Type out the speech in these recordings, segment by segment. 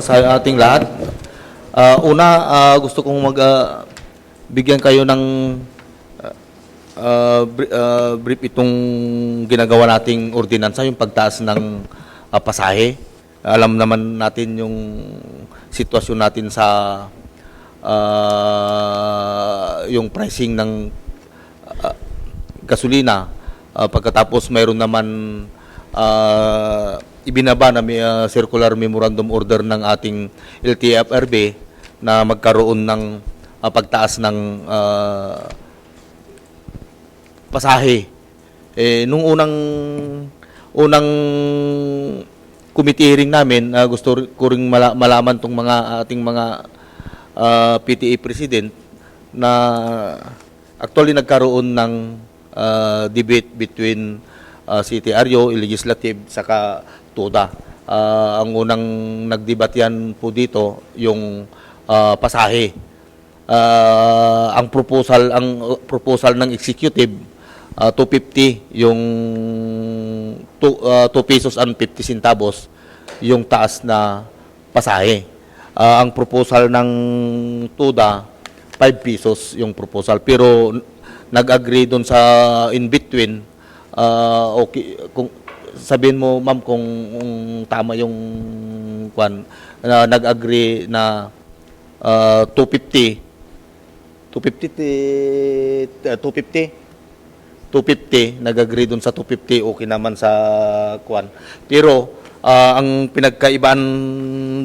Sa ating lahat. Gusto kong bigyan kayo ng brief itong ginagawa nating ordinansa, yung pagtaas ng pasahe. Alam naman natin yung sitwasyon natin sa yung pricing ng gasolina. Pagkatapos mayroon naman ibinaba na may circular memorandum order ng ating LTFRB na magkaroon ng pagtaas ng pasahe. Nung unang committee hearing namin, gusto ko ring malaman tong mga ating mga PTA president na actually nagkaroon ng debate between CTRO, Legislative, saka TUDA. Ang unang nagdebatehan po dito yung pasahe. Ang proposal ng executive 250 yung 2 pesos and 50 centavos yung taas na pasahe. Ang proposal ng TUDA 5 pesos yung proposal, pero nag-agree doon sa in between. Okay, kung sabihin mo ma'am kung tama yung nag-agree na 250 nag-agree dun sa 250, okay naman sa pero ang pinagkaibaan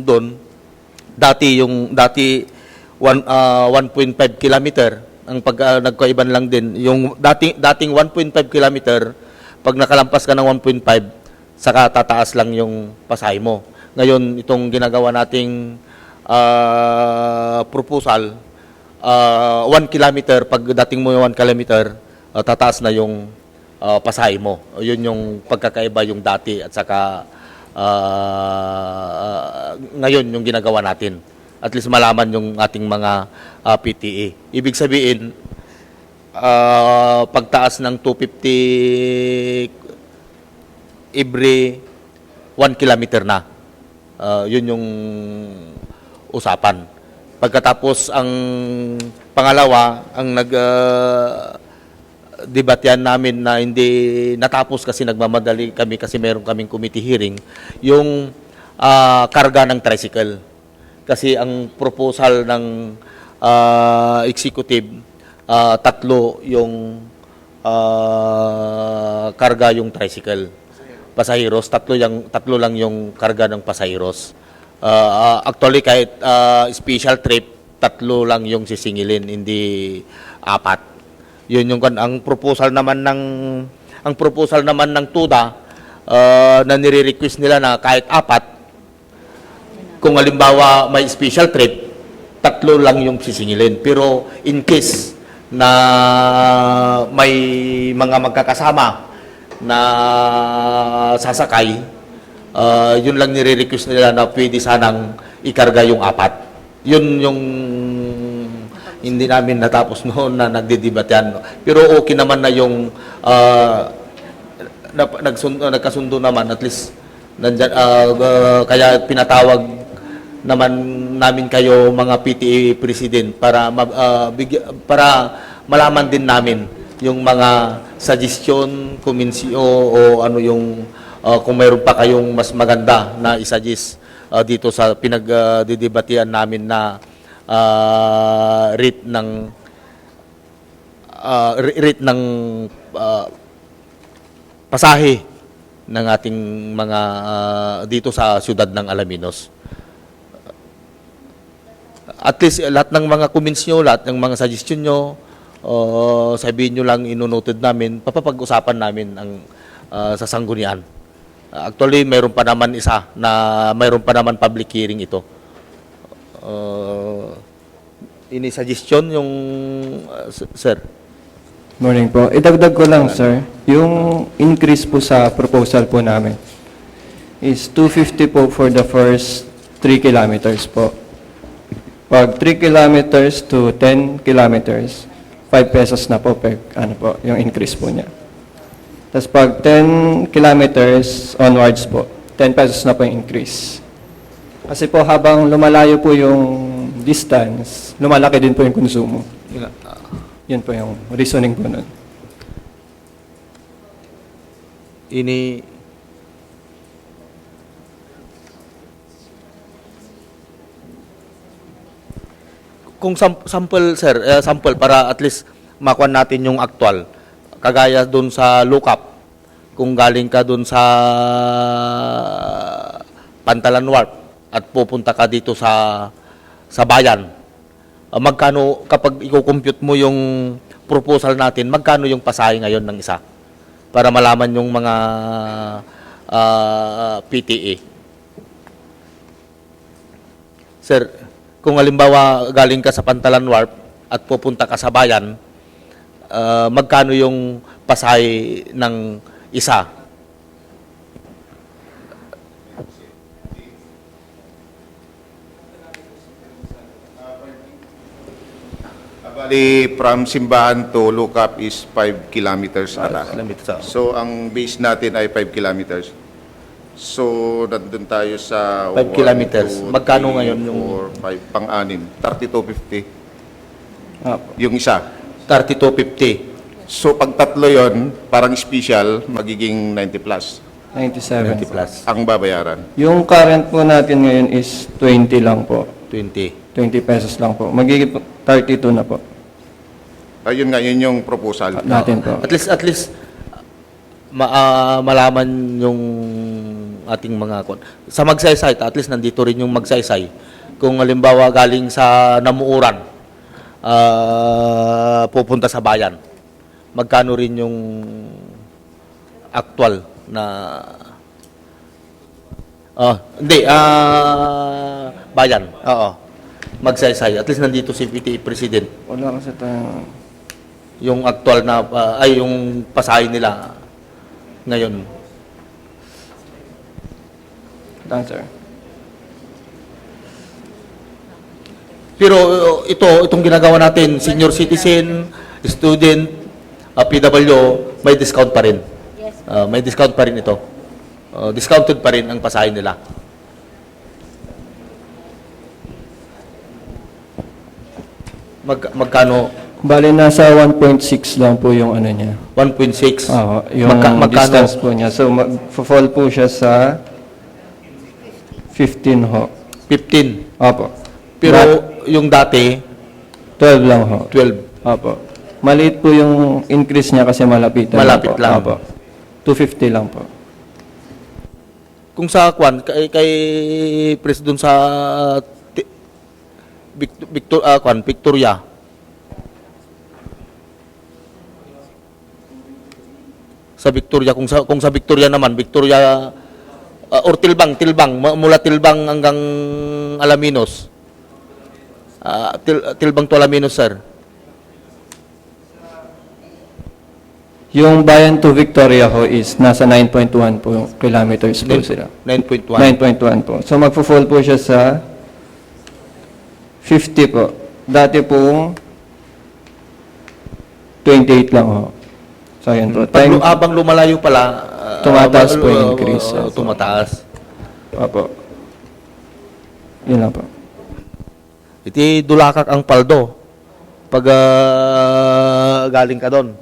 doon dati 1.5 kilometer ang nagkaiban lang din yung dating 1.5 kilometer. Pag nakalampas ka ng 1.5, saka tataas lang yung pasahe mo. Ngayon, itong ginagawa nating proposal, 1 kilometer, pag dating mo yung 1 kilometer, tataas na yung pasahe mo. Yun yung pagkakaiba yung dati at saka ngayon yung ginagawa natin. At least malaman yung ating mga PTA. Ibig sabihin, pagtaas ng 250 every 1 kilometer na. Yun yung usapan. Pagkatapos ang pangalawa, ang debatehan namin na hindi natapos kasi nagmamadali kami kasi meron kaming committee hearing, yung karga ng tricycle. Kasi ang proposal ng executive, 3 yung karga yung tricycle. Pasaheros, 3 lang yung karga ng pasaheros. Actually, kahit special trip, 3 lang yung sisingilin, hindi 4. Yun yung ang proposal naman ng TUDA na nire-request nila na kahit 4. Kung halimbawa may special trip, 3 lang yung sisingilin. Pero in case na may mga magkakasama na sasakay, yun lang nire-request nila na pwede sanang ikarga yung 4. Yun yung hindi namin natapos noon na nagdidebatehan. Pero okay naman na yung nagkasundo naman, at least nandyan, kaya pinatawag naman namin kayo mga PTA president para malaman din namin yung mga suggestion, komensyo o ano yung kung mayroon pa kayong mas maganda na i-suggest dito sa pinagdidebatehan namin na rate ng pasahe ng ating mga dito sa siyudad ng Alaminos. At least lahat ng mga comments nyo, lahat ng mga suggestion nyo, sabihin nyo lang, inunoted namin, papapag-usapan namin ang sa sanggunian. Actually, mayroon pa naman public hearing ito. Ini suggestion yung sir? Morning po. Idagdag ko lang, sir. Yung increase po sa proposal po namin is 250 po for the first 3 kilometers po. Pag 3 kilometers to 10 kilometers, 5 pesos na po per, yung increase po niya. Tapos pag 10 kilometers onwards po, 10 pesos na po yung increase. Kasi po habang lumalayo po yung distance, lumalaki din po yung konsumo. Yan po yung reasoning po nun. Ini kung sample sir, sample para at least makuha natin yung actual. Kagaya doon sa lookup, kung galing ka doon sa Pantalan Warp at pupunta ka dito sa bayan, magkano kapag i-compute mo yung proposal natin, magkano yung pasahe ngayon ng isa? Para malaman yung mga PTA. Sir, kung halimbawa galing ka sa Pantalan Warp at pupunta ka sa bayan, magkano yung pasahe ng isa? Bali, from Simbahan to Lookup is 5 kilometers ata. So, ang base natin ay 5 kilometers. So, nandun tayo sa 5 kilometers. Magkano ngayon yung 4, 5, pang-anim. 32.50 Apo. yung isa. 32.50. So, pag tatlo yon parang special, magiging 90 plus 97. 90 plus. ang babayaran. Yung current po natin ngayon is 20 lang po. 20. 20 pesos lang po. Magiging po 32 na po Ayun nga, yun yung proposal. natin po. At least malaman yung ating mga sa Magsaysay, at least nandito rin yung Magsaysay. Kung halimbawa galing sa Namuuran, pupunta sa bayan, magkano rin yung actual na hindi, bayan. Oo. Magsaysay. At least nandito si PTA President. Wala kasi tayong... Yung actual na, ay yung pasahe nila ngayon. Answer. Pero itong ginagawa natin, senior citizen, student, PW, may discount pa rin. May discount pa rin ito. Discounted pa rin ang pasahe nila. Magkano? Bali, nasa 1.6 lang po yung ano niya. 1.6. Yung distance po niya. So, mag-fall po siya sa 15 ho. 15. Opo. Pero yung dati, 12 lang ho. 12. Opo. Maliit po yung increase niya kasi malapit Malapit lang. Opo. 250 lang po. Kung sa kwan, kay President sa Victoria, sa Victoria, kung sa Victoria naman, Victoria or Tilbang mula Tilbang hanggang Alaminos. Tilbang to Alaminos, sir. Yung bayan to Victoria ho is nasa 9.1 po kilometers po sila. 9.1. 9.1 po. So magfo-fall po siya sa 50 po. Dati pong 28 28 lang ho. So yun po. Habang lumalayo pala, tumataas po yung increase. Tumataas. Opo. Yun lang po. Iti dulakak ang paldo pag galing ka doon.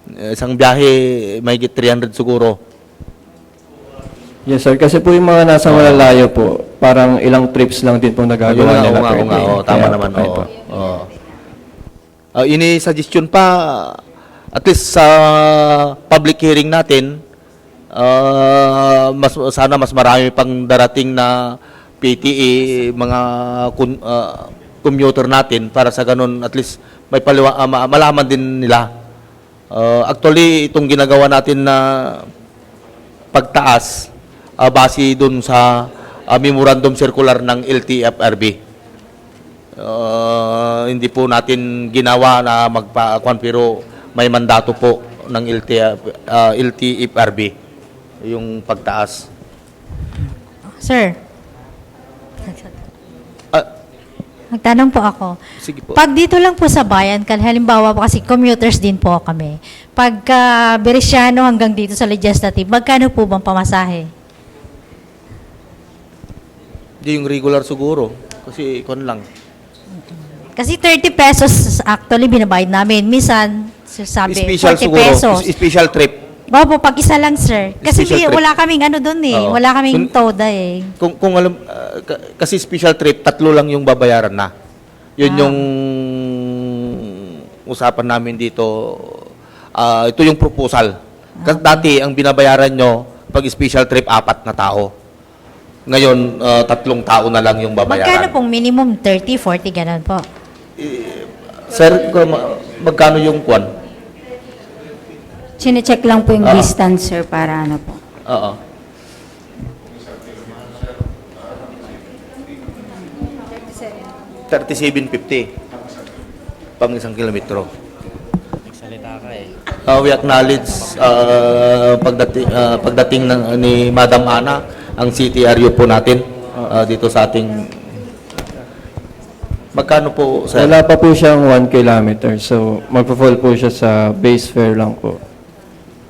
Isang biyahe, may 300 siguro. Yes sir, kasi po yung mga nasa malalayo po, parang ilang trips lang din po nagagawa nila per day. Tama naman. Ini suggestion pa, at least sa public hearing natin, sana mas marami pang darating na PTA, mga commuter natin, para sa ganun at least may malaman din nila. Actually, itong ginagawa natin na pagtaas, base dun sa memorandum circular ng LTFRB. Hindi po natin ginawa na magpa-kwan, pero may mandato po ng LTFRB yung pagtaas. Sir, magtanong po ako. Sige po. Pag dito lang po sa bayan, halimbawa po kasi commuters din po kami. Pagka Beresiano hanggang dito sa Legislative, magkano po bang pamasahe? Hindi yung regular siguro. Kasi ikon lang. Kasi 30 pesos actually binabayad namin. Minsan, sabi, Special 40 siguro. pesos. Special trip. Opo, pag isa lang, sir. Kasi Special trip. wala kaming ano doon eh. Oo. Wala kaming toda eh. Kung alam, kasi special trip, 3 lang yung babayaran na. Yun yung usapan namin dito. Ito yung proposal. Kasi dati, ang binabayaran nyo, pag special trip, 4 na tao. Ngayon, 3 tao na lang yung Magkano babayaran. pong minimum? 30, 40, ganun po. Sir, magkano yung kwan? Chine-check lang po yung Ah. distance, sir, para ano po. Oo. $37.50 pang 1 kilometro. Nagsalita ka eh. We acknowledge pagdating ni Madam Ana, ang CTRU po natin dito sa ating... Magkano po, sir? Wala pa po siyang 1 kilometer. So, magpo-fall po siya sa base fare lang po.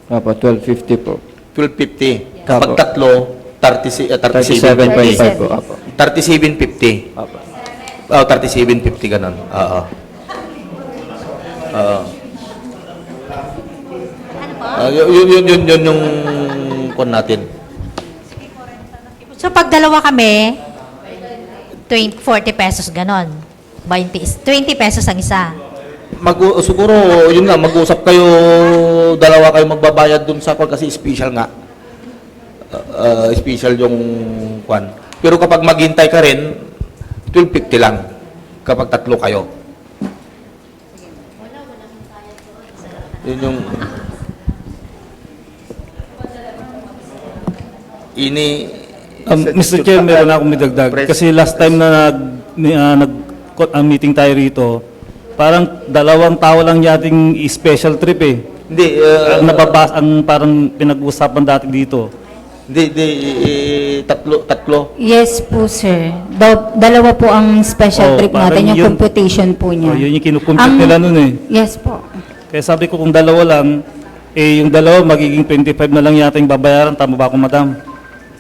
Apo, 12.50 po. 12.50. Kapag Apo. tatlo, 37.5 po. Apo. 37.50. Apo. 37.50 ganun. Oo. Oo. Yun yung kon natin. So, pag dalawa kami, 40 pesos, ganon. 20 pesos ang isa. Siguro, yun nga, mag-usap kayo, dalawa kayo magbabayad dun sa kwan kasi special nga. Special yung kwan. Pero kapag maghintay ka rin, 12.50 lang kapag 3 kayo. Yun yung... Mr. Chair, meron akong midagdag. Kasi last time na meeting tayo rito, parang 2 tao lang yating special trip eh. Hindi, Ang parang pinag-usapan dati dito. tatlo. Yes po, sir. Dalawa po ang special Oh, trip natin, parang yung yun. computation po niya. Oh, yun yung kinukumpit nila nun eh. Yes po. Kaya sabi ko kung 2 lang, eh yung 2 magiging 25 na lang yata yung babayaran. Tama ba ako, madam?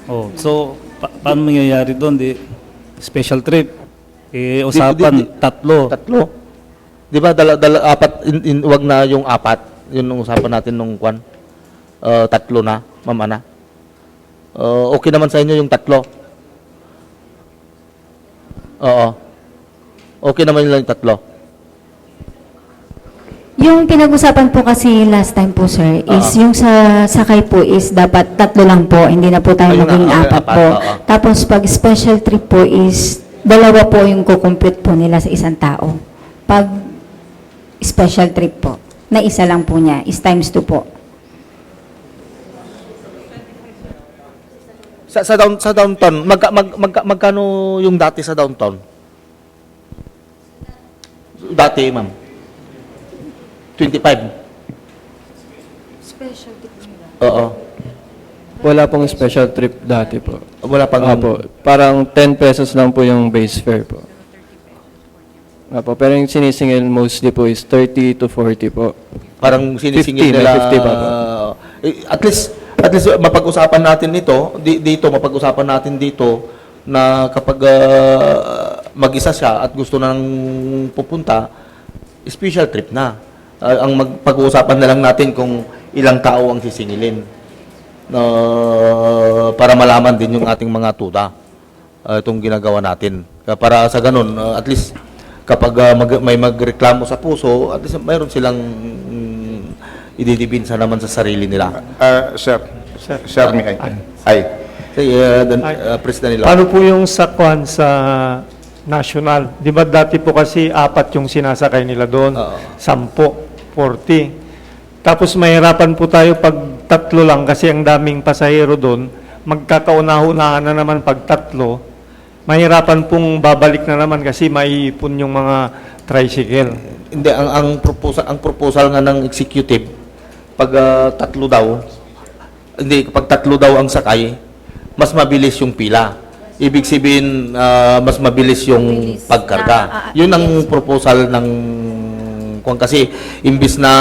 Oh, so, paano mangyayari doon? Special trip. Eh, usapan, 3. Tatlo. Di ba, apat, wag na yung 4. Yun ang usapan natin nung kwan. 3 na, Ma'am Ana. Okay naman sa inyo yung 3. Oo. Okay naman yung 3. Yung pinag-usapan po kasi last time po, sir, is yung sa sakay po is dapat 3 lang po, hindi na po tayo Ayun maging nga, 4 po. oo. Tapos pag special trip po is 2 po yung kukumpute po nila sa isang tao. Pag special trip po, na isa lang po niya, is times 2 po. Sa downtown, magkano yung dati sa downtown? Dati, ma'am. 25. Special trip nila. Oo. Wala pong special trip dati po. Wala pang... Apo, parang 10 pesos lang po yung base fare po. Apo, pero yung sinisingil mostly po is 30 to 40 po. Parang sinisingil 50, may nila. 50 pa po. At least mapag-usapan natin mapag-usapan natin dito na kapag mag-isa siya at gusto nang pupunta, special trip na. Ang pag-uusapan na lang natin kung ilang tao ang sisingilin. Para malaman din yung ating mga tuda. Itong ginagawa natin. Para sa ganun, at least kapag may magreklamo sa puso, at least mayroon silang ididibinsa naman sa sarili nila. Sir, may ay. President nila. Paano po yung sakwan sa national? Di ba dati po kasi 4 yung sinasakay nila doon, Oo. 10, 40. Tapos mahirapan po tayo pag 3 lang kasi ang daming pasahero doon. Magkakauna-unahan na naman pag 3. Mahirapan pong babalik na naman kasi maiipon yung mga tricycle. Hindi, ang proposal nga ng executive, pag 3 daw, hindi, pag 3 daw ang sakay, mas mabilis yung pila. Ibig sabihin, mas mabilis yung pagkarga. Yun ang proposal ng kung kasi imbis na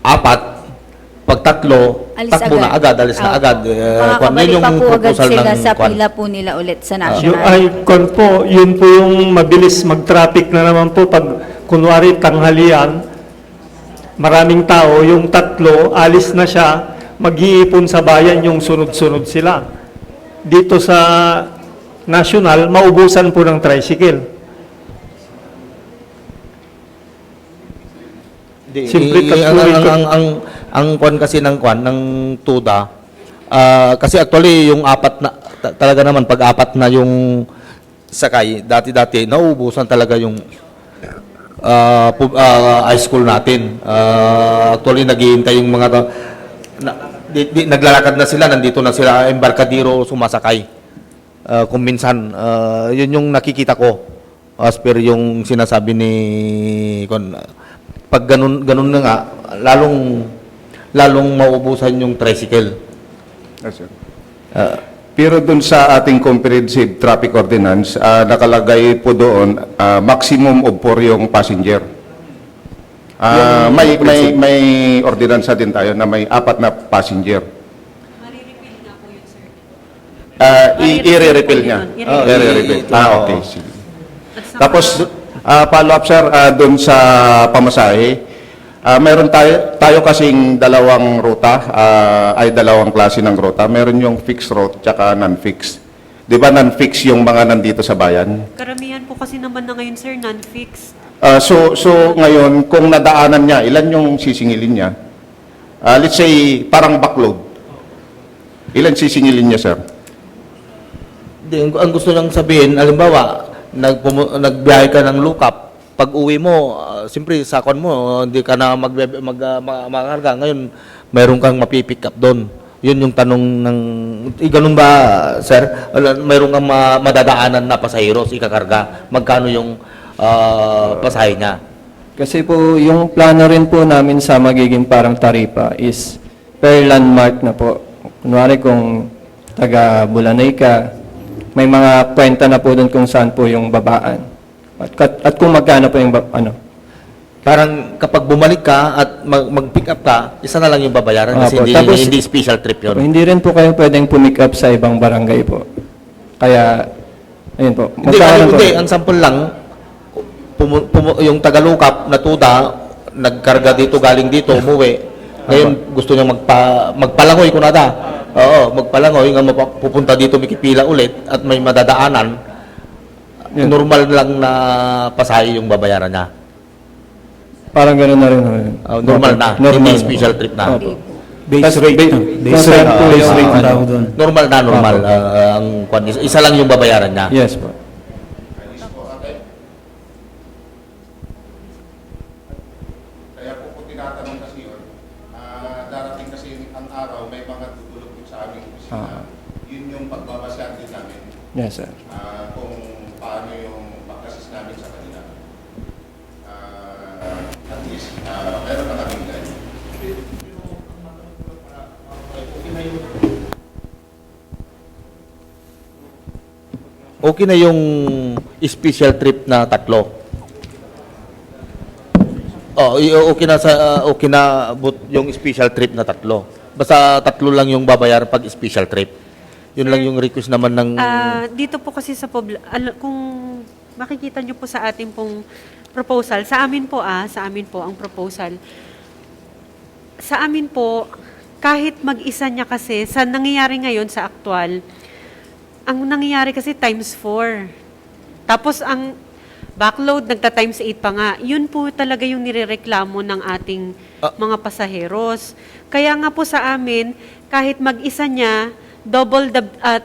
4, pag pag tatlo, takbo na agad, alis na agad. Makakabalik Yun pa po agad proposal sila ng sa kwan. pila po nila ulit sa Yung, national. yun po yung mabilis mag-traffic na naman po pag kunwari tanghalian, maraming tao, yung tatlo, alis na siya, mag-iipon sa bayan yung sunod-sunod sila. Dito sa national, maubusan po ng tricycle. Simple tatlo ito. Ang kwan kasi ng kwan, ng tuda, kasi actually yung apat na, talaga naman pag apat na yung sakay, dati-dati, nauubusan talaga yung high school natin. Actually, naghihintay yung mga, naglalakad na sila, nandito na sila, embarkadero, sumasakay. Kung minsan, yun yung nakikita ko, as per yung sinasabi ni, pag ganun na nga, lalong mauubusan yung tricycle. Yes, sir. Pero dun sa ating comprehensive traffic ordinance, nakalagay po doon maximum of 4 yung passenger. May ordinansa din tayo na may 4 na passenger. Marirepeal nga po yun, sir. I-re-repeal niya. I-re-repeal. Okay. Sige. Tapos, follow up, sir, doon sa pamasahe. Meron tayo kasing dalawang ruta, dalawang klase ng ruta. Meron yung fixed route tsaka non-fixed. Di ba non-fixed yung mga nandito sa bayan? Karamihan po kasi naman na ngayon, sir, non-fixed. So ngayon, kung nadaanan niya, ilan yung sisingilin niya? Let's say, parang backload. Ilan sisingilin niya, sir? Ang gusto niyang sabihin, halimbawa, nagbiyahe ka ng lookup, pag uwi mo, siyempre, sakon mo, hindi ka na magkarga. Ngayon, mayroon kang mapipick up doon. Yun yung tanong ng, ganun ba, sir? Mayroon kang madadaanan na pasaheros, ikakarga. Magkano yung pasahe niya? Kasi po, yung plano rin po namin sa magiging parang taripa is per landmark na po. Kunwari kung taga Bulanay ka, may mga kwenta na po doon kung saan po yung babaan. At kung magkano po yung Parang kapag bumalik ka at mag-pick up ka, isa na lang yung babayaran kasi Opo. hindi, Tapos, hindi special trip yun. Hindi rin po kayo pwedeng pumick up sa ibang barangay po. Kaya, ayun po. Hindi, ang sample lang, yung Tagalukap na tuda, nagkarga dito, galing dito, umuwi. Ngayon, gusto niya magpalangoy kunada. Oo, magpalangoy, nga pupunta dito, mikipila ulit, at may madadaanan, normal lang na pasahe yung babayaran niya. Parang gano'n na rin. Normal na, hindi special trip na. Opo. Base rate. Base rate po Base yung rate na. tawag doon. Normal na, normal. Ang isa lang yung babayaran niya. Yes po. Kaya po tinatanong kasi yun, darating kasi ang araw, may mga tutulog po sa aming opisina. Yun yung pagbabasyan din namin. Yes, sir. Kung paano yung pag-assist namin sa kanila. At least, meron na kaming guide. Okay na yung special trip na tatlo. Okay na yung special trip na tatlo. Basta tatlo lang yung babayar pag special trip. Yun lang yung request naman ng Dito po kasi sa kung makikita nyo po sa ating pong proposal, sa amin po ang proposal. Sa amin po, kahit mag-isa niya kasi, sa nangyayari ngayon sa aktual, ang nangyayari kasi times 4. Tapos ang backload, nagta-times 8 pa nga. Yun po talaga yung nirereklamo ng ating mga pasaheros. Kaya nga po sa amin, kahit mag-isa niya,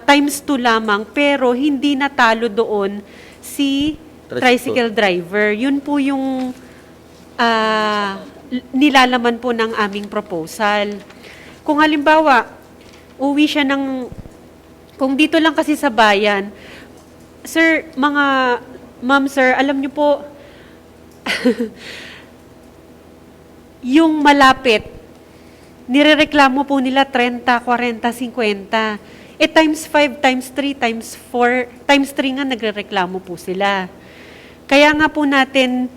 times 2 lamang, pero hindi natalo doon si tricycle driver. Yun po yung nilalaman po ng aming proposal. Kung halimbawa, uwi siya kung dito lang kasi sa bayan, sir, ma'am, sir, alam niyo po, yung malapit, nirereklamo po nila 30, 40, 50. Times 5, times 3, times 4, times 3 nga nagrereklamo po sila. Kaya nga po natin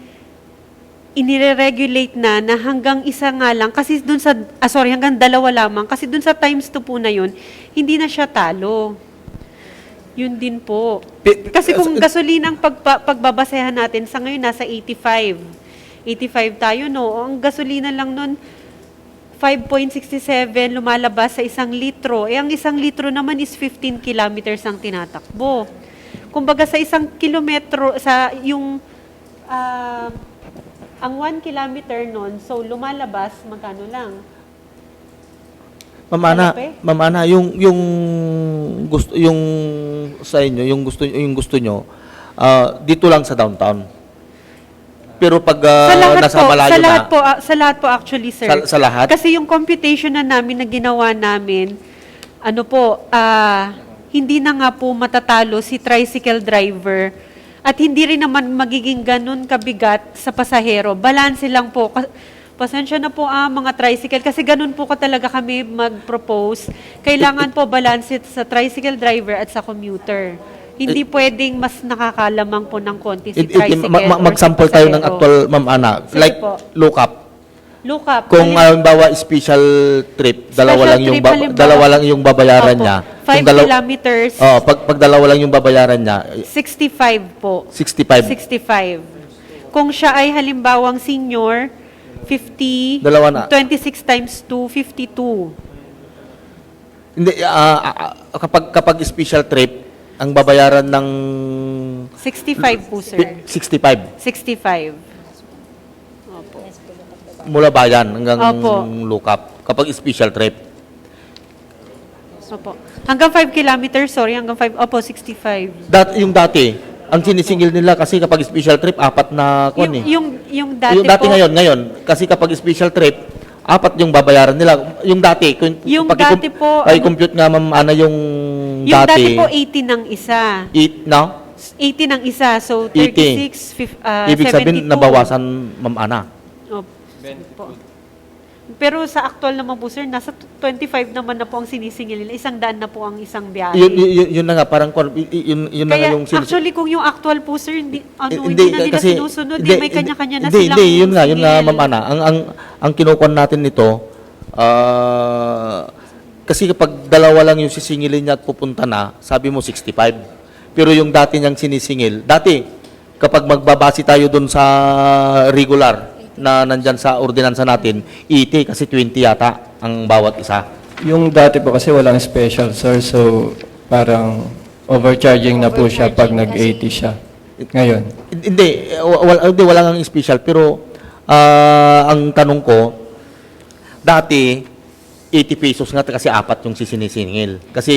inire-regulate na hanggang isa nga lang, kasi dun sa, hanggang dalawa lamang, kasi dun sa times 2 po na yun, hindi na siya talo. Yun din po. Kasi kung gasolinang pagbabasehan natin, sa ngayon nasa 85. 85 tayo, no? Ang gasolina lang nun, 5.67 lumalabas sa 1 litro. Ang 1 litro naman is 15 kilometers ang tinatakbo. Kumbaga sa 1 kilometro, ang 1 kilometer nun, so lumalabas, magkano lang? Ma'am Ana, yung gusto yung sa inyo, yung gusto nyo dito lang sa downtown. Pero pag nasa malayo sa lahat po actually, sir. Sa lahat? Kasi yung computation na namin na ginawa namin, hindi na nga po matatalo si tricycle driver at hindi rin naman magiging ganun kabigat sa pasahero. Balanse lang po. Pasensya na po mga tricycle kasi ganun po talaga kami mag-propose. Kailangan po balanse sa tricycle driver at sa commuter. Hindi pwedeng mas nakakalamang po ng konti si tricycle or mag-sample si tayo ng pasahero. actual, Ma'am Ana. Sige Like, po. look up. Kung Kung halimbawa special trip, dalawa lang yung babayaran Opo, niya. 5 kilometers, Pag dalawa lang yung babayaran niya, 65 po. 65. 65. Kung siya ay halimbawang senior, 50, Dalawa na. 26 times 2, 52. Hindi, kapag special trip, ang babayaran ng 65 po, sir. 65 65. Opo. mula bayan hanggang Opo. Lukap kapag special trip. Opo. Hanggang 5 kilometers, hanggang 5, 65. Yung dati, ang sinisingil nila kasi kapag special trip, 4 na kuwan eh. Yung dati Yung dati po, ngayon, kasi kapag special trip, 4 yung babayaran nila. Yung dati, Yung dati po, ay compute nga Ma'am Ana yung yung dati dati. po 80 ng isa. 8 na? 80 ng isa, so 80. 36, Ibig sabihin, 72. nabawasan Ma'am Ana. Po. Pero sa actual naman po, sir, nasa 25 naman na po ang sinisingil nila. 100 na po ang isang biyahe. Yun na nga, parang yun na nga Kaya yung actually, kung yung actual po, sir, hindi na nila kasi- sinusunod. hindi, May kanya-kanya na hindi, silang Hindi, yun nga, singil. Ma'am Ana. Ang kinukuha natin nito, kasi kapag dalawa lang yung sisingilin niya at pupunta na, sabi mo 65. Pero yung dati niyang sinisingil, dati, kapag magbabase tayo dun sa regular na nandyan sa ordinansa natin, 80 kasi 20 yata ang bawat isa. Yung dati po kasi walang special, sir. So, parang overcharging na po siya pag nag-80 siya. Ngayon. Hindi, wala nang special. Pero, ang tanong ko, dati, 80 pesos nga kasi 4 yung sisinisingil. Kasi,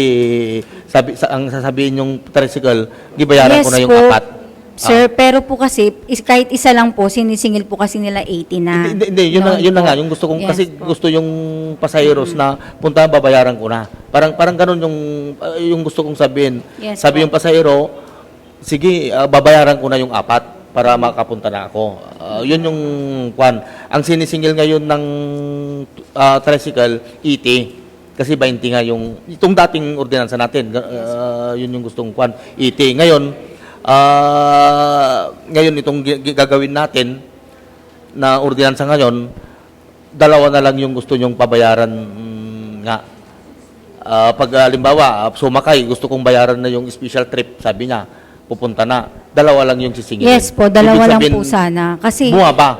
ang sasabihin yung tricycle, gibayaran ko na yung 4. Sir, pero po kasi, kahit isa lang po, sinisingil po kasi nila 80 na. Hindi, yun na nga, yung gusto kong, Yes kasi po. gusto yung pasaheros na punta, babayaran ko na. Parang ganun yung gusto kong sabihin. Yes Sabi po. yung pasahero, sige, babayaran ko na yung 4 para makapunta na ako. Yun yung kwan. Ang sinisingil ngayon ng tricycle, 80. Kasi 20 nga itong dating ordinansa natin, yun yung gustong kwan, 80. Ngayon itong gagawin natin na ordinansa ngayon, 2 na lang yung gusto nyong pabayaran nga. Pag halimbawa, sumakay, gusto kong bayaran na yung special trip, sabi niya, pupunta na. 2 lang yung sisingilin. Yes po, 2 Ibig lang sabihin, po sana. Kasi, bumaba.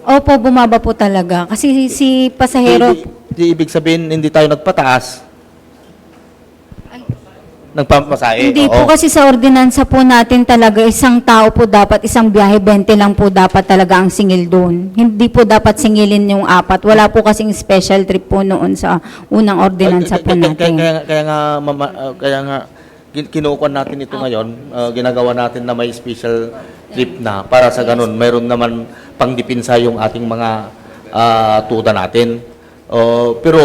opo, bumaba po talaga. Kasi si pasahero, Ibig sabihin, hindi tayo nagpataas. Nagpapamasahe. hindi po oo. kasi sa ordinansa po natin talaga, isang tao po dapat, isang biyahe, 20 lang po dapat talaga ang singil doon. Hindi po dapat singilin yung 4. Wala po kasing special trip po noon sa unang ordinansa po natin. Kaya nga kinukuha natin ito ngayon, ginagawa natin na may special trip na para sa ganun, mayroon naman pangdipinsa yung ating mga tuta natin. Pero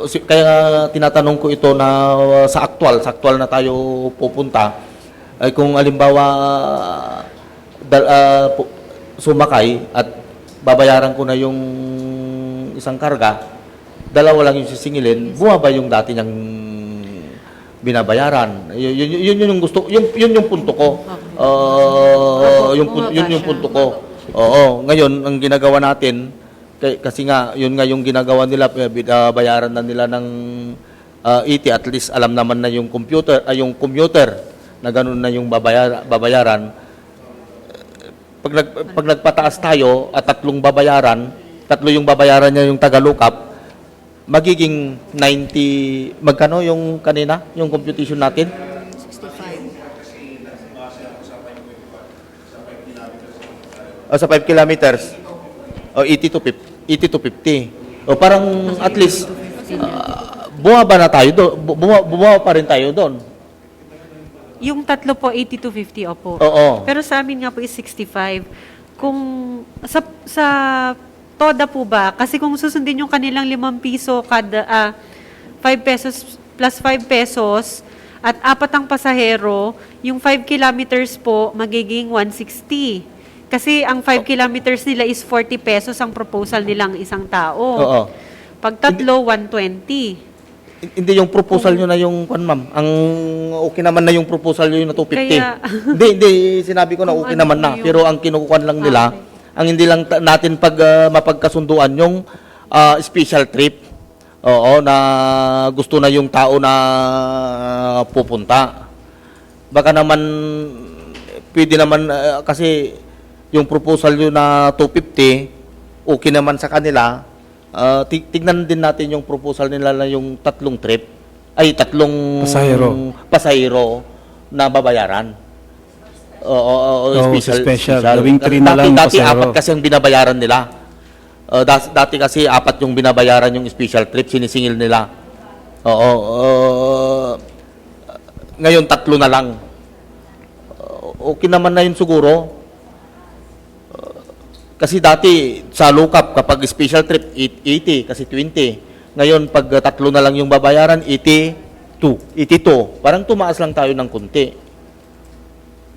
kaya tinatanong ko ito na sa actual na tayo pupunta, ay kung halimbawa sumakay at babayaran ko na yung isang karga, 2 lang yung sisingilin, bumaba yung dati niyang binabayaran. Yun yung gusto, yun yung punto ko. Yun yung punto ko. Oo, ngayon ang ginagawa natin kasi nga yun nga yung ginagawa nila, bayaran na nila ng ET, at least alam naman na yung commuter na ganun na yung babayaran. Pag nagpataas tayo at tatlo yung babayaran niya yung taga-lookup, magiging 90, magkano yung kanina, yung computation natin? 65. Sa 5 kilometers, 80 to 50. O parang at least, bumaba na tayo doon, bumaba pa rin tayo doon. Yung tatlo po, 80 to 50, opo. Oo. Pero sa amin nga po is 65. Kung sa TODA po ba, kasi kung susundin yung kanilang 5 piso kada 5 pesos plus 5 pesos at 4 ang pasahero, yung 5 kilometers po magiging 160. Kasi ang 5 kilometers nila is 40 pesos ang proposal nilang isang tao. Oo. Pag tatlo, 120. Hindi yung proposal nyo na yung, ma'am, ang okay naman na yung proposal nyo yung na 250. Kaya- hindi, sinabi ko na Kung okay ano naman po na. yung- Pero ang kinukuhan lang nila, Okay. ang hindi lang natin mapagkasunduan yung special trip. Oo, na gusto na yung tao na pupunta. Baka naman, pwede naman, kasi yung proposal nyo na 250, okay naman sa kanila. Tignan din natin yung proposal nila na yung tatlong pasahero na babayaran. Oo, special. Gawing 3 na lang Dati pasahero. 4 kasi ang binabayaran nila. Dati kasi 4 yung binabayaran yung special trip, sinisingil nila. Oo, ngayon 3 na lang. Okay naman na yun siguro. Kasi dati sa lookup kapag special trip 80 kasi 20. Ngayon pag 3 na lang yung babayaran 82. Parang tumaas lang tayo ng konti.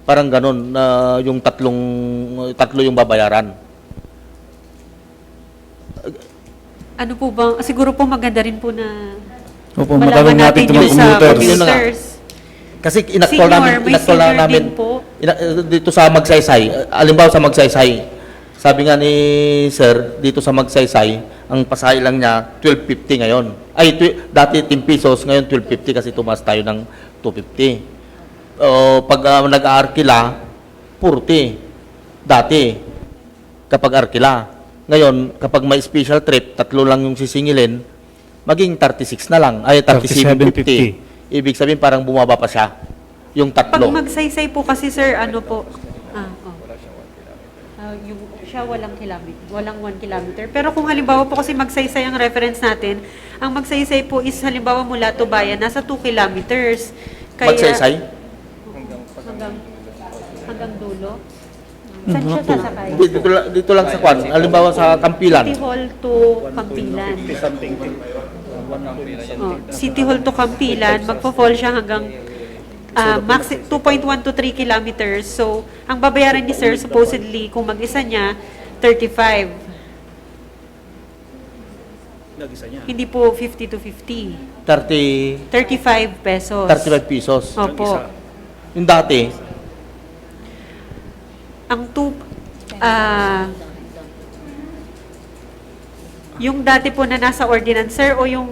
Parang ganun na yung tatlo yung babayaran. Ano po ba, siguro po maganda rin po na Opo, malaman matanong natin natin ito yung mga sa commuters. commuters. Kasi Senior, may senior din po. dito sa Magsaysay, alimbawa sa Magsaysay, sabi nga ni Sir, dito sa Magsaysay, ang pasahe lang niya 12.50 ngayon. Dati 10 pesos, ngayon 12.50 kasi tumaas tayo ng 2.50. Pag nag-aarkila, 40. Dati, kapag arkila. Ngayon, kapag may special trip, 3 lang yung sisingilin, maging 36 na lang. 37.50. Ibig sabihin parang bumaba pa siya. Yung 3. Pag magsaysay po kasi sir, ano po? Yung siya walang 1 kilometer. Pero kung halimbawa po kasi magsaysay ang reference natin, ang magsaysay po is halimbawa mula Tubayan, nasa 2 kilometers. Magsaysay? Hanggang dulo. Saan siya sasakay? Dito lang sa Kwan. Halimbawa sa Kampilan. City Hall to Campilan. City Hall to Campilan, magpo-fall siya hanggang max 2.1 to 3 kilometers. So, ang babayaran ni sir, supposedly, kung mag-isa niya, 35. Hindi po 50 to 50. 35 pesos. 35 pesos. Opo. Yung dati, Ang yung dati po na nasa ordinance, sir, o yung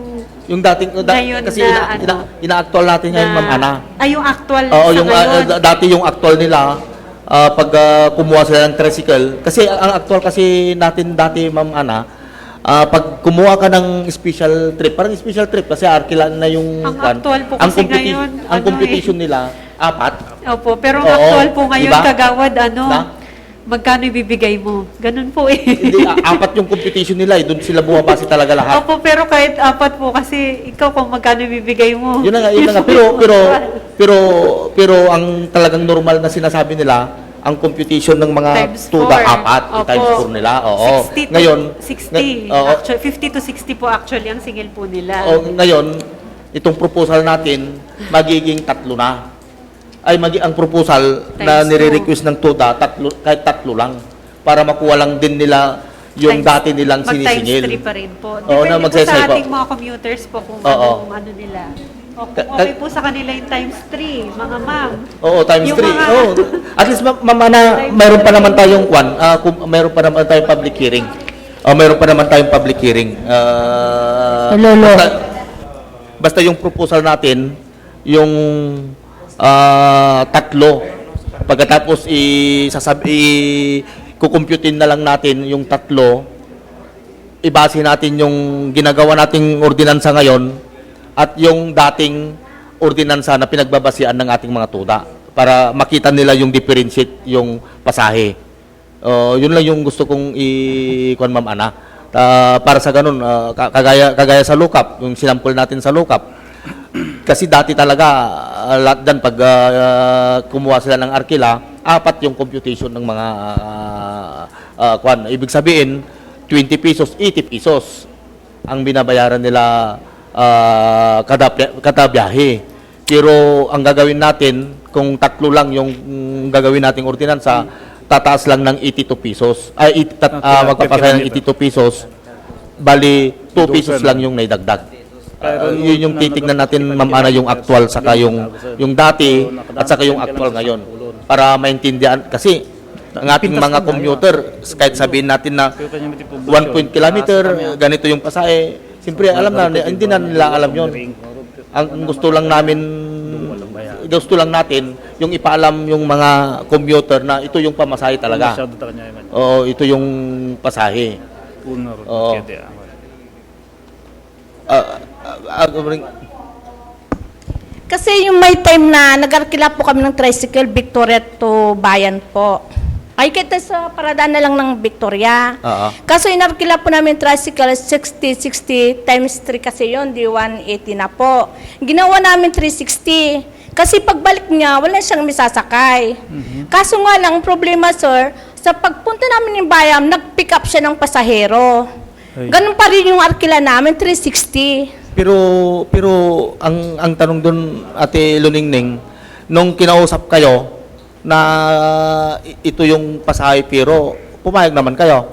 yung dating ngayon kasi na ina-actual natin ngayon, Ma'am Ana. Yung actual Oo, sa yung ngayon. dati yung actual nila pag kumuha sila ng tricycle kasi ang actual kasi natin dati, Ma'am Ana, pag kumuha ka ng special trip, parang special trip kasi arkila na yung Ang actual po kasi ngayon, ang competition nila 4. Opo, pero ang Oo, actual po ngayon, diba? kagawad, Diba? magkano ibibigay mo? Ganun po eh. Hindi 4 yung competition nila, doon sila bumabase talaga lahat. Opo, pero kahit 4 po kasi ikaw kung magkano ibibigay mo. Yun na nga. Pero ang talagang normal na sinasabi nila, ang computation ng mga Times tuda 4. 4, times 4 nila. Oo. 60 to Ngayon, 60. oo. Actually, 50 to 60 po actually ang singil po nila. Ngayon, itong proposal natin magiging 3 na. Ang proposal na Times nire-request ng tuda, kahit 3 lang para makuha lang din nila yung dati nilang sinisingil. Mag-times 3 pa rin po. Oo, Depende na po magsaysay sa po. ating mga commuters po kung Oo. ano nila. Okay po sa kanila yung times 3, mga ma'am. Oo, times Yung 3. mga- Oo. At least mayroon pa naman tayong mayroon pa naman tayong public hearing. Mayroon pa naman tayong public hearing. Lolo. Basta yung proposal natin, yung tatlo. Pagkatapos kukumputin na lang natin yung tatlo, ibase natin yung ginagawa nating ordinansa ngayon at yung dating ordinansa na pinagbabasihan ng ating mga tuda para makita nila yung differentiate yung pasahe. Yun lang yung gusto kong i-kuan, Ma'am Ana. Para sa ganun, kagaya sa lookup, yung sinampol natin sa lookup. Kasi dati talaga, lahat dyan, pag kumuha sila ng arkila, 4 yung computation ng mga kuan. Ibig sabihin, 20 pesos, 80 pesos ang binabayaran nila kada biyahe. Pero ang gagawin natin, kung 3 lang yung gagawin nating ordinansa, tataas lang ng 82 pesos. Magpapasaya ng 82 pesos, bali 2 pesos lang yung naidagdag. Yun yung titignan natin, Ma'am Ana, yung actual saka yung dati at saka yung actual ngayon para maintindihan. Kasi ang ating mga commuter, kahit sabihin natin na 1 kilometer, ganito yung pasahe, siyempre alam na, hindi na nila alam yun. Ang gusto lang natin, yung ipaalam yung mga commuter na ito yung pamasahe talaga. Oo, ito yung pasahe. Oo. Kasi yung may time na nag-arkila po kami ng tricycle, Victoria to Bayan po. Ay, kita sa paradaan na lang ng Victoria. Kaso inarkila po namin tricycle, 60 times 3 kasi yun, di 180 na po. Ginawa namin 360. Kasi pagbalik niya, wala siyang misasakay. Kaso nga lang, problema sir, sa pagpunta namin ng bayan, nag-pick up siya ng pasahero. Ganun pa rin yung arkila namin, 360. Pero ang tanong doon, Ate Luningning, nung kinausap kayo na ito yung pasahe pero pumayag naman kayo.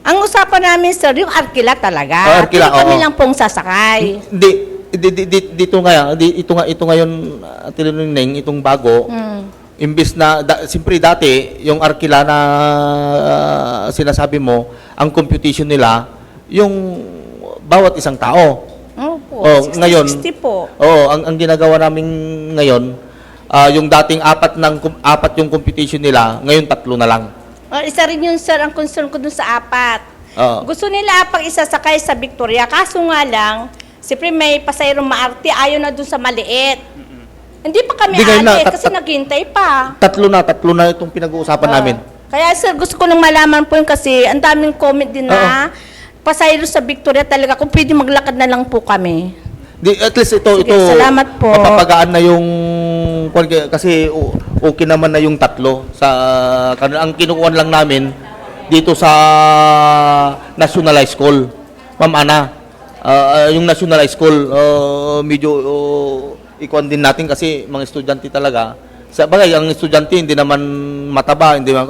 Ang usapan namin sir, yung arkila talaga. Arkila, Hindi kami oo. lang pong sasakay. Dito ngayon, Ate Luningning, itong bago, imbis na, siyempre dati, yung arkila na sinasabi mo, ang computation nila, yung bawat isang tao. Opo, Ngayon, 60 po. ang ginagawa namin ngayon, yung dating 4 yung computation nila, ngayon 3 na lang. Isa rin yun, sir, ang concern ko dun sa 4. Gusto nila pag isasakay sa Victoria, kaso nga lang, siyempre may pasayro maarte, ayaw na dun sa maliit. Hindi pa kami kasi naghintay pa. 3 na itong pinag-uusapan namin. Kaya sir, gusto ko nang malaman po yun kasi ang daming comment din na pasayro sa Victoria talaga, kung pwede maglakad na lang po kami. At least ito, Sige, salamat po. mapapagaan na yung, kasi okay naman na yung 3. Ang kinukuhan lang namin dito sa nationalized school. Ma'am Ana, yung nationalized school, medyo ikuhan din natin kasi mga estudyante talaga. Sa bagay, ang estudyante hindi naman mataba, hindi naman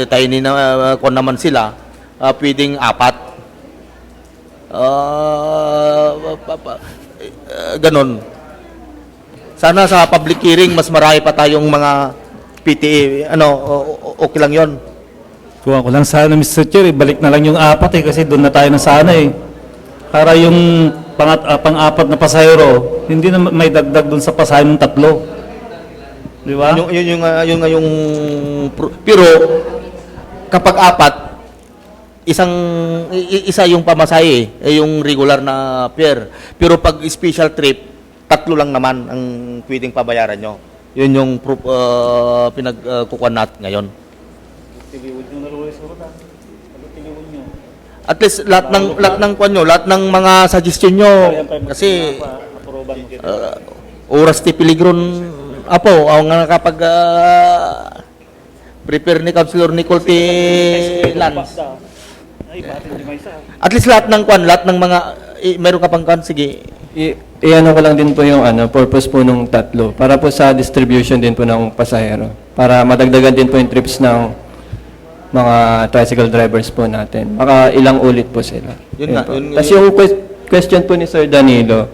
tiny na kuhan naman sila. Pwedeng 4. Ganon. Sana sa public hearing mas marami pa tayong mga PTA, okay lang 'yon. Kuha ko lang sana, Mr. Chair, balik na lang yung 4 kasi doon na tayo na sana Para yung pang-4 na pasahero, hindi na may dagdag doon sa pasahe ng 3. Di ba? Pero kapag 4, isa yung pamasahe, yung regular na fare. Pero pag special trip, 3 lang naman ang pwedeng pabayaran nyo. Yun yung pinagkukuhan natin ngayon. At least lahat ng kuwan nyo, lahat ng mga suggestion nyo, kasi oras ti Peligron ang nakapag prepare ni Councilor Nicole T. Lance. At least lahat ng mga meron ka pang sige. Iano ko lang din po yung purpose po nung 3 para po sa distribution din po ng pasahero para madagdagan din po yung trips ng mga tricycle drivers po natin. Maka ilang ulit po sila. Yun nga, Tapos yung question po ni Sir Danilo,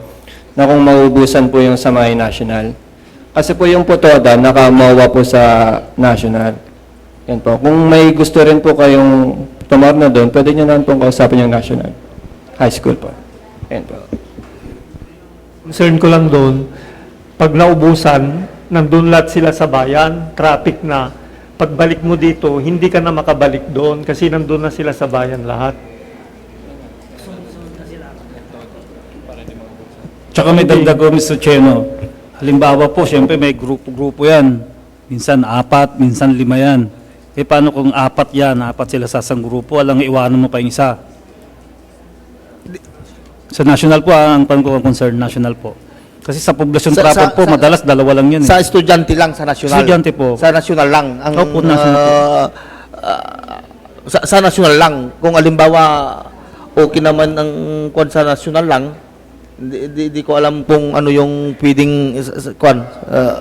na kung maubusan po yung sa may national. Kasi po yung Potoda, nakamawa po sa national. Yan po. Kung may gusto rin po kayong tumarna doon, pwede nyo naman pong kausapin yung national. High school po. Yan po. Concern ko lang doon, pag naubusan, nandun lahat sila sa bayan, traffic na. Pagbalik mo dito, hindi ka na makabalik doon kasi nandun na sila sa bayan lahat. Tsaka may dagdag ko, Mr. Cheno. Halimbawa po, siyempre may grupo-grupo yan. Minsan 4, minsan 5 yan. Eh paano kung 4 yan, 4 sila sa isang grupo, alang iwanan mo pa yung isa? Sa national po, ang concern national po. Kasi sa poblasyon proper po, madalas 2 lang yan. Sa estudyante lang, sa national. Estudyante po. Sa national lang. Ang, Opo, national po. Sa national lang. Kung alimbawa, okay naman ang kwan sa national lang, di ko alam kung ano yung pwedeng kwan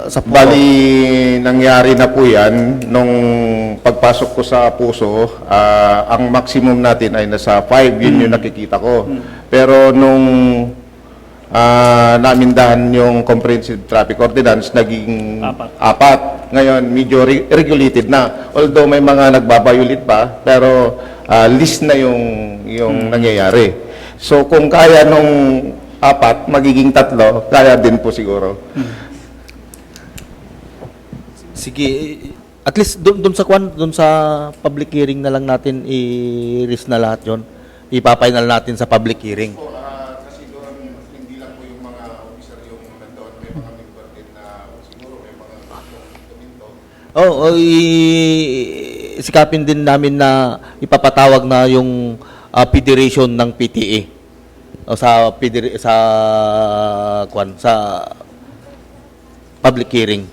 sa puso. Bali, nangyari na po yan nung pagpasok ko sa puso, ang maximum natin ay nasa 5, yun yung nakikita ko. Pero nung namindahan yung Comprehensive Traffic Ordinance, naging 4. Ngayon, medyo regulated na. Although may mga nagbabayulit pa, pero list na yung nangyayari. So kung kaya nung 4, magiging 3, kaya din po siguro. Sige, at least doon sa kwan, doon sa public hearing na lang natin i-risk na lahat 'yon. Ipa-final natin sa public hearing. Kasi doon, hindi lang po yung mga officer yung nandoon, may mga member din na siguro may mga komento. Sikapin din namin na ipapatawag na yung federation ng PTA o sa public hearing.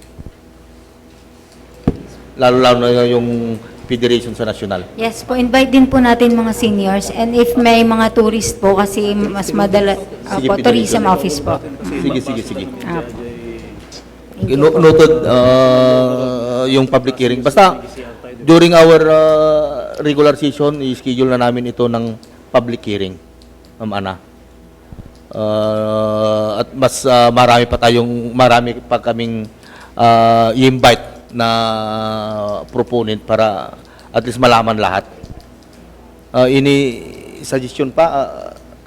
Lalo na yung federation sa national. Yes po, invite din po natin mga seniors. And if may mga tourist po, kasi mas madala Sige, po, tourism pinag- office po. Sige. Apo. Thank you po. Noted yung public hearing. Basta, during our regular session, i-schedule na namin ito ng public hearing, Ma'am Ana. At mas marami pa kaming i-invite na proponent para at least malaman lahat. Ini suggestion pa,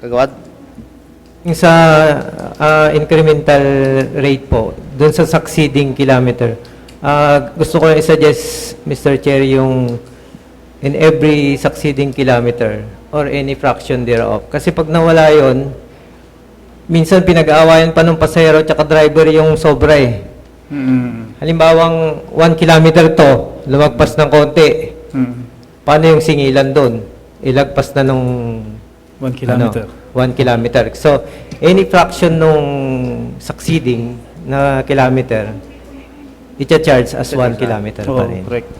Kagawad? Yung sa incremental rate po, doon sa succeeding kilometer, gusto ko i-suggest, Mr. Chair, yung in every succeeding kilometer or any fraction thereof. Kasi pag nawala yon, minsan pinag-aawayan pa ng pasahero at driver yung sobra eh. Halimbawang 1 kilometer to, lumagpas ng konti. Paano yung singilan doon? Ilagpas na nung 1 kilometer. 1 kilometer. So, any fraction nung succeeding na kilometer, i-charge as 1 kilometer pa rin. Correct.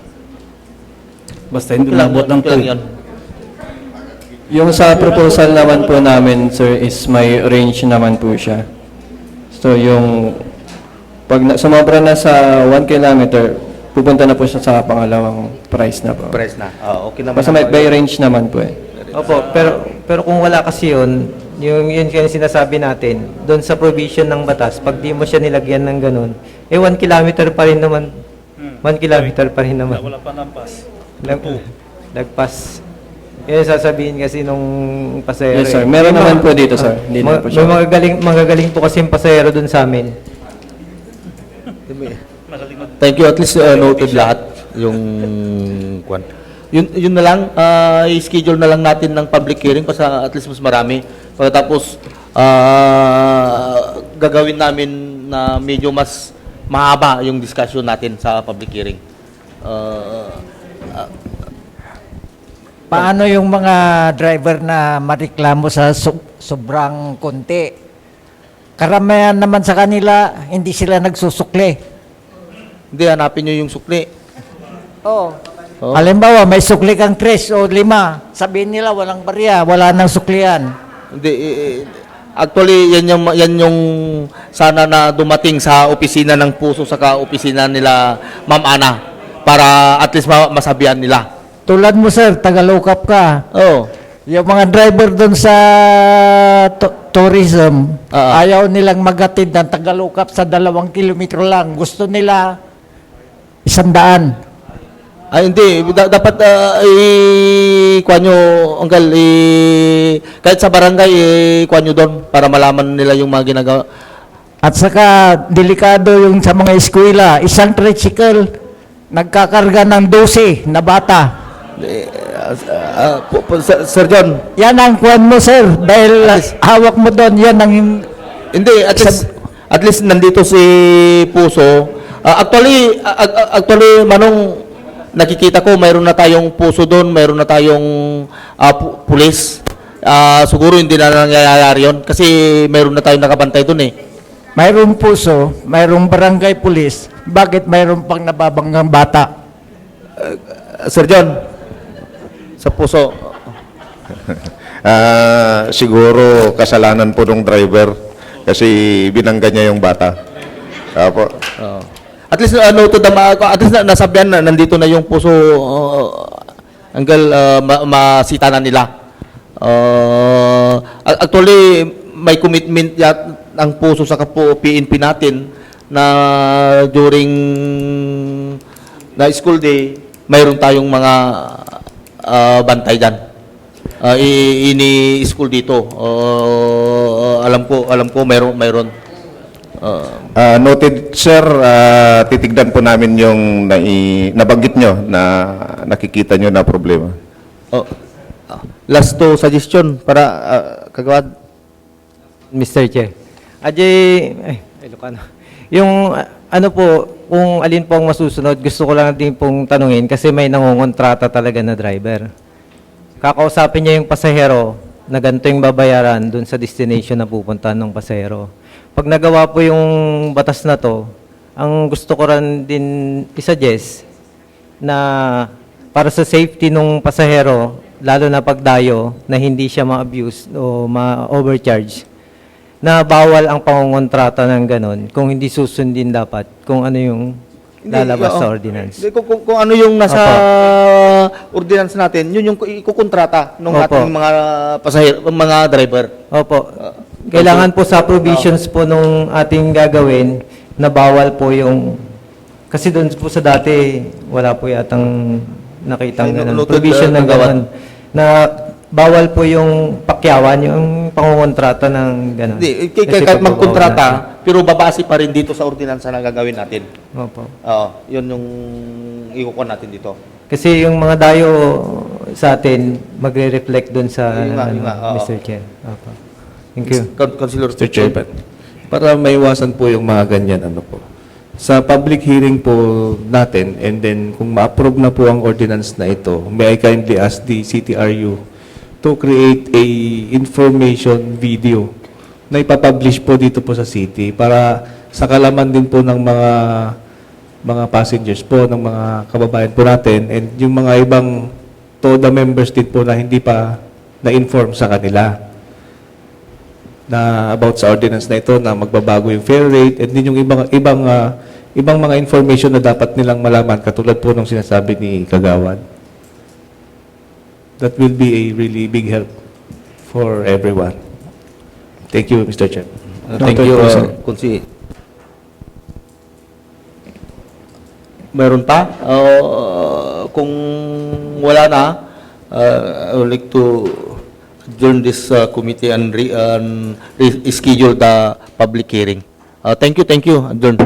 Basta hindi labot ng Yan. Yung sa proposal naman po namin, sir, is may range naman po siya. So, yung pag sumobra na sa 1 kilometer, pupunta na po siya sa pangalawang price na po. Press na. Okay naman. Basta may by range naman po eh. Opo, pero kung wala kasi yun kaya sinasabi natin, doon sa provision ng batas, pag di mo siya nilagyan ng ganun, 1 kilometer pa rin naman. 1 kilometer pa rin naman. Wala pa ng pass. Nagpas. Yan sasabihin kasi nung pasahero. Yes, sir. Meron naman po dito, sir. Hindi na po siya. May magagaling po kasi yung pasahero doon sa amin. Thank you. At least noted lahat yung kwan. Yun na lang, i-schedule na lang natin ng public hearing para at least mas marami. Pagkatapos, gagawin namin na medyo mas mahaba yung discussion natin sa public hearing. Paano yung mga driver na mareklamo sa sobrang konti? Karamihan naman sa kanila, hindi sila nagsusukli. Hindi, hanapin nyo yung sukli. Oh. Oh. Halimbawa, may sukli kang 3 o 5. Sabihin nila, walang barya, wala nang suklian. Hindi, actually, yan yung sana na dumating sa opisina ng puso sa opisina nila Ma'am Ana para at least masabihan nila. Tulad mo, sir, taga-low-cap ka. Oh. Yung mga driver doon sa tourism, ayaw nilang magatid ng Tagalukap sa 2 kilometro lang. Gusto nila 100. Ay, hindi. Dapat kuha nyo, Uncle, kahit sa barangay, kuha nyo doon para malaman nila yung mga ginagawa. At saka, delikado yung sa mga eskwela. Isang tricycle, nagkakarga ng 12 na bata. Sir John. Yan ang kuwan mo, sir. Dahil hawak mo doon, yan ang... Hindi, at least nandito si Puso. Actually, Manong, nakikita ko mayroon na tayong puso doon, mayroon na tayong pulis. Siguro hindi na nangyayari yun kasi mayroon na tayong nakabantay doon eh. Mayroong puso, mayroong barangay pulis, bakit mayroon pang nababanggang bata? Sir John, sa puso. Siguro kasalanan po ng driver kasi binangga niya yung bata. Apo. At least noted at least nasabihan na nandito na yung puso, Uncle, masita na nila. Actually, may commitment ang puso sa PNP natin na during na school day, mayroon tayong mga bantay dyan. Ini-school dito. Alam ko mayroon. Noted, sir, titignan po namin yung nabanggit nyo na nakikita nyo na problema. Last to suggestion para kagawad. Mr. Chair. Ilocano. Yung ano po, kung alin po ang masusunod, gusto ko lang din pong tanungin kasi may nangungontrata talaga na driver. Kakausapin niya yung pasahero na ganito yung babayaran dun sa destination na pupuntahan ng pasahero. Pag nagawa po yung batas na to, ang gusto ko rin din isuggest na para sa safety ng pasahero, lalo na pagdayo, na hindi siya ma-abuse o ma-overcharge, na bawal ang pangungontrata ng ganon kung hindi susundin dapat kung ano yung lalabas sa ordinance. Kung ano yung nasa ordinance natin, yun yung ikukontrata ng ating mga pasahero, mga driver. Opo. Kailangan po sa provisions po nung ating gagawin na bawal po yung... Kasi doon po sa dati, wala po yatang nakitang provision ng gano'n. Na bawal po yung pakyawan, yung pangungontrata ng gano'n. Hindi, kahit magkontrata, pero babase pa rin dito sa ordinansa na gagawin natin. Opo. Yun yung ikukuha natin dito. Kasi yung mga dayo sa atin, magre-reflect doon sa Mr. Chair. Opo. Thank you. Councilor Mr. Chairman, para maiwasan po yung mga ganyan, sa public hearing po natin, and then kung ma-approve na po ang ordinance na ito, may I kindly ask the CTRU to create a information video na ipapublish po dito po sa city para sa kalaman din po ng mga passengers po, ng mga kababayan po natin, and yung mga ibang TODA members din po na hindi pa na-inform sa kanila na about sa ordinance na ito na magbabago yung fare rate and din yung ibang mga information na dapat nilang malaman katulad po ng sinasabi ni Kagawad. That will be a really big help for everyone. Thank you, Mr. Chair. Thank you, Kunsi. Meron pa? Kung wala na, I would like to adjourn this committee and schedule the public hearing. Thank you. Adjourn.